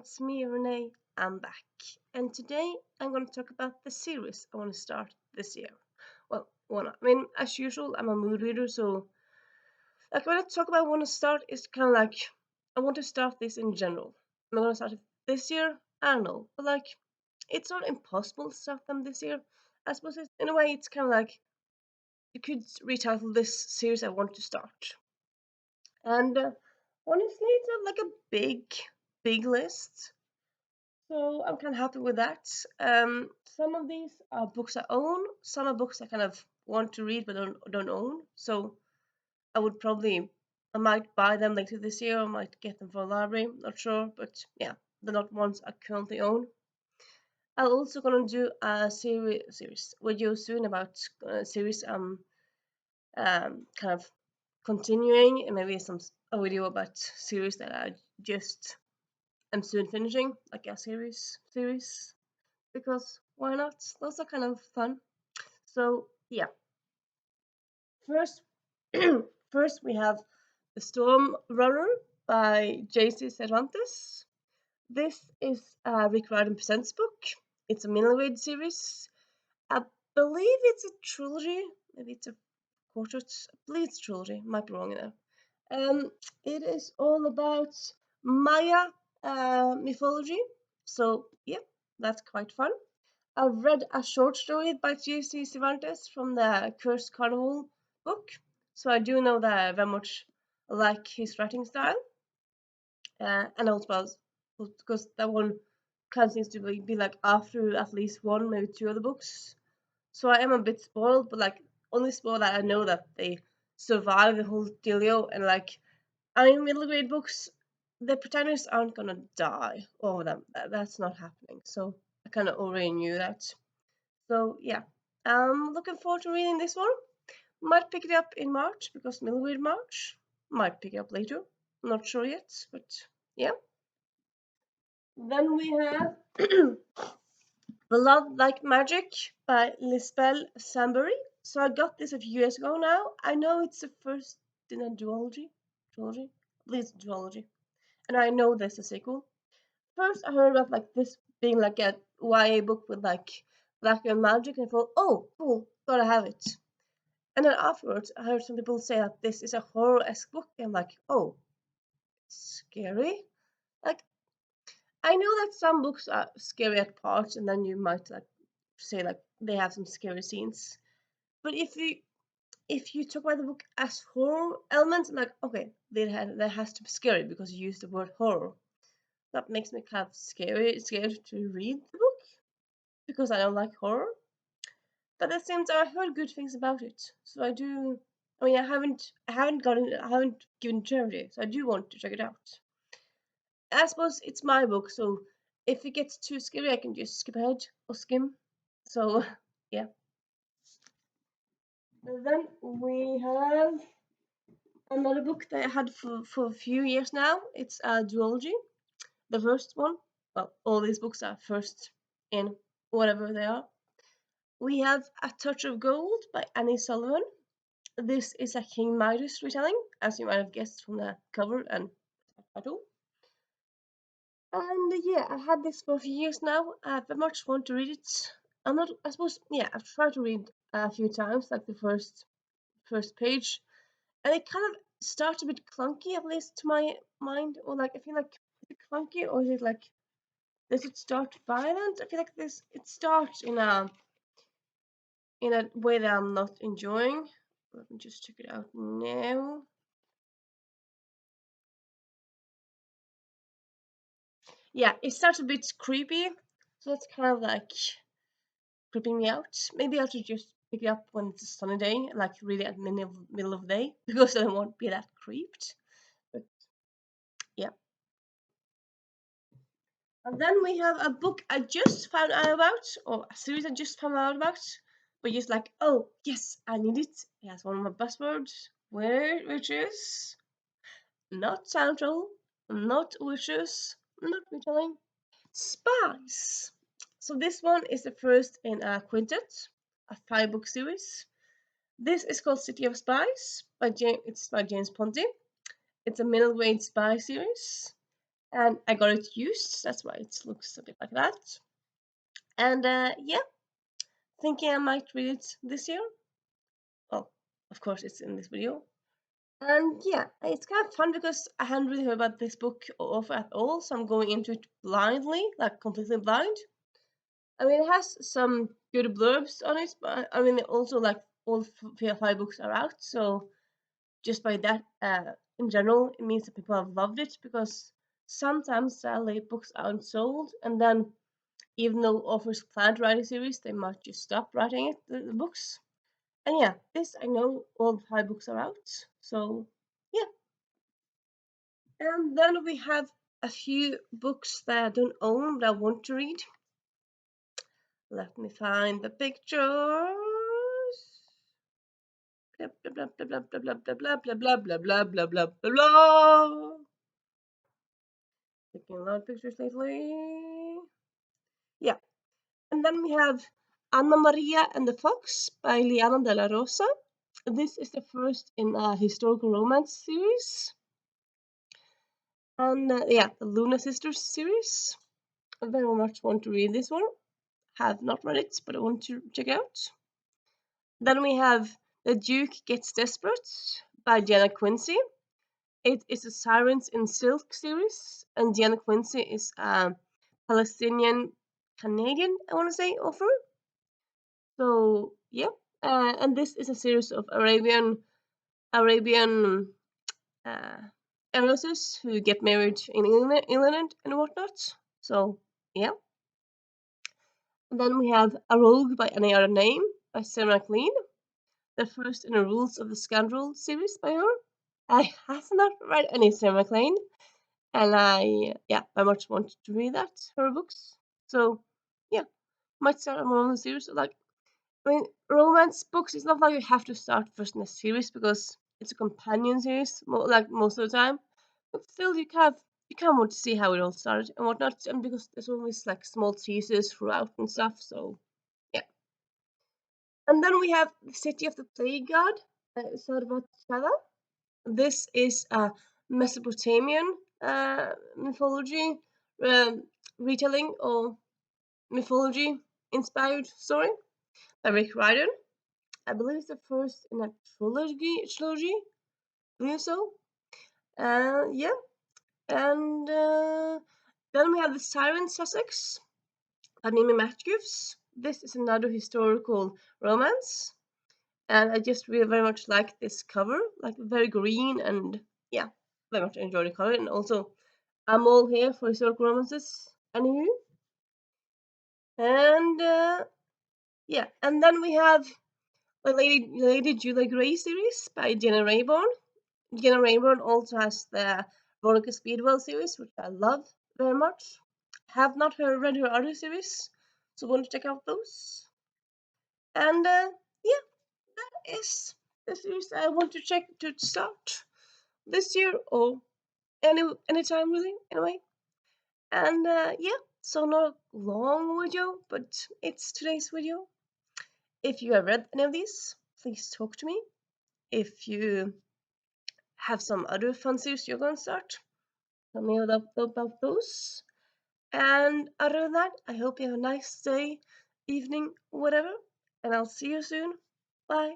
It's me, Renee. I'm back. And today I'm going to talk about the series I want to start this year. Well, one, I mean, as usual, I'm a mood reader, so like when I talk about want to start, it's kind of like I want to start this in general. Am I going to start it this year? I don't know. But like, it's not impossible to start them this year. I suppose in a way, it's kind of like you could retitle this series I want to start. And honestly, it's not like a big list. So I'm kind of happy with that. Some of these are books I own. Some are books I kind of want to read but don't own. So I might buy them later this year. I might get them from a library. Not sure, but yeah, they're not ones I currently own. I'm also gonna do a series video soon about a series kind of continuing, and maybe a video about series that I just am soon finishing, like a series. Because why not? Those are kind of fun. So yeah, first, first we have The Storm Runner by J.C. Cervantes. This is a Rick Riordan Presents book. It's a middleweight series. I believe it's a trilogy. Maybe it's a quartet. I believe it's a trilogy. Might be wrong there. It is all about Maya mythology. So yeah, that's quite fun. I've read a short story by J.C. Cervantes from the Cursed Carnival book, so I do know that I very much like his writing style, and also because that one kind of seems to be like after at least one, maybe two other books. So I am a bit spoiled, but like only spoiled that I know that they survive the whole dealio, and like I mean middle grade books, the protagonists aren't gonna die, all of them. That's not happening. So I kind of already knew that. So yeah, I'm looking forward to reading this one. Might pick it up in March because middleweight March. Might pick it up later. Not sure yet, but yeah. Then we have The Love Like Magic by Lisbeth Sambury. So I got this a few years ago now. I know it's the first in a duology. Duology? I believe it's a duology. And I know there's a sequel. First I heard about like this being like a YA book with like black and magic and I thought, oh cool, gotta have it. And then afterwards, I heard some people say that this is a horror-esque book. And I'm like, oh, scary. Like, I know that some books are scary at parts, and then you might like say like they have some scary scenes. But if you talk about the book as horror elements, I'm like, okay, that has to be scary because you use the word horror. That makes me kind of scared to read the book because I don't like horror. But at the same time, I heard good things about it, so I do. I mean, I haven't given it charity, so I do want to check it out. I suppose it's my book, so if it gets too scary, I can just skip ahead or skim. So, yeah. And then we have another book that I had for a few years now. It's a duology. The first one. Well, all these books are first in whatever they are. We have A Touch of Gold by Annie Sullivan. This is a King Midas retelling, as you might have guessed from the cover and title. And yeah, I've had this for a few years now. I very much want to read it. I'm not. I suppose. Yeah, I've tried to read a few times, like the first page, and it kind of starts a bit clunky, at least to my mind. Or like, I feel like is it clunky, or is it like does it start violent? I feel like this. It starts in a way that I'm not enjoying. Let me just check it out now. Yeah, it starts a bit creepy, so it's kind of like creeping me out. Maybe I should just pick it up when it's a sunny day, like really at the middle of the day, because I won't be that creeped. But yeah. And then we have a book I just found out about, or a series I just found out about, but just like, oh yes, I need it. It has one of my buzzwords, which is not central, not wishes, not retelling, spies. So this one is the first in a quintet, a 5-book series. This is called City of Spies by James. It's by James Ponti. It's a middleweight spy series. and I got it used. That's why it looks a bit like that. And yeah, thinking I might read it this year. Well, of course, it's in this video. And yeah, it's kind of fun because I hadn't really heard about this book of at all, so I'm going into it blindly, like completely blind. I mean, it has some good blurbs on it, but I mean, also like all five books are out, so just by that, in general, it means that people have loved it because sometimes late books aren't sold, and then even though authors plan to write a series, they might just stop writing it, the books. And yeah, this I know all five books are out, so yeah. And then we have a few books that I don't own but I want to read. Let me find the pictures. Blah blah blah blah blah blah blah blah blah blah blah blah blah blah blah. Taking a lot of pictures lately. Yeah. And then we have Anna Maria and the Fox by Liana de la Rosa. This is the first in a historical romance series. And yeah, the Luna Sisters series. I very much want to read this one. Have not read it, but I want to check it out. Then we have The Duke Gets Desperate by Diana Quincy. It is a Sirens in Silk series, and Diana Quincy is a Palestinian Canadian, I want to say, author. So yeah, and this is a series of Arabian heiresses who get married in England and whatnot. So yeah. And then we have A Rogue by Any Other Name by Sarah MacLean, the first in the Rules of the Scoundrel series by her. I have not read any Sarah MacLean, and I very much want to read her books. So yeah, might start on one of the series. Like, I mean, romance books. It's not like you have to start first in a series because it's a companion series, like most of the time. But still, you kind of want to see how it all started and whatnot, and because there's always like small teasers throughout and stuff. So yeah. And then we have The City of the Plague God, Sarvatala. This is a Mesopotamian mythology retelling or mythology inspired story by Riordan. I believe it's the first in a trilogy. I believe so. Yeah. And then we have The Siren Sussex by Mimi Matthews. This is another historical romance. And I just really very much like this cover, like very green, and yeah, very much enjoy the color. And also, I'm all here for historical romances, anywho. And yeah, and then we have the Lady Julia Gray series by Jenna Rayburn. Jenna Rayburn also has the Veronica Speedwell series, which I love very much. Have not read her other series, so want to check out those. And yeah, that is the series I want to check to start this year or anytime really. Anyway, and yeah, so not a long video, but it's today's video. If you have read any of these, please talk to me. If you have some other fun series you're going to start, tell me about those. And other than that, I hope you have a nice day, evening, whatever, and I'll see you soon. Bye.